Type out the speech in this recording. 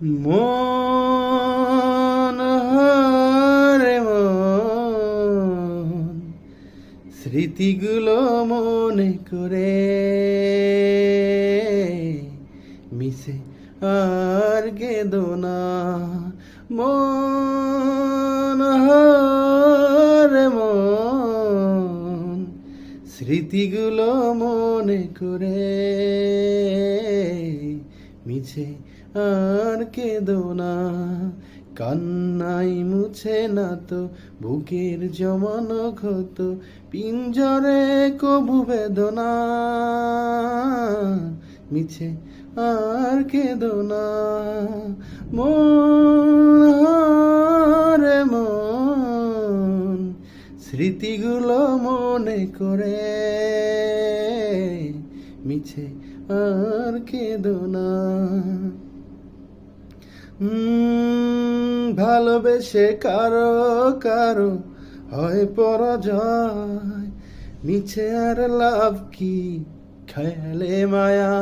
মন হারে মন, স্মৃতিগুলো মনে করে মিশে আর কেঁদো না। মন হারে মন, স্মৃতিগুলো মনে করে মিছে আর কেঁদো না। কান্নাই মুছে না তো বুকের জমানো ক্ষত, পিঞ্জরে কবু বেদনা। মিছে আর কেঁদো না। মন হারে মন, স্মৃতিগুলো মনে করে মিছে আর কেঁদো না। ভালোবেসে কারো কারো হয় পরাজয়, মিছে আর লাভ কি খেলে মায়া।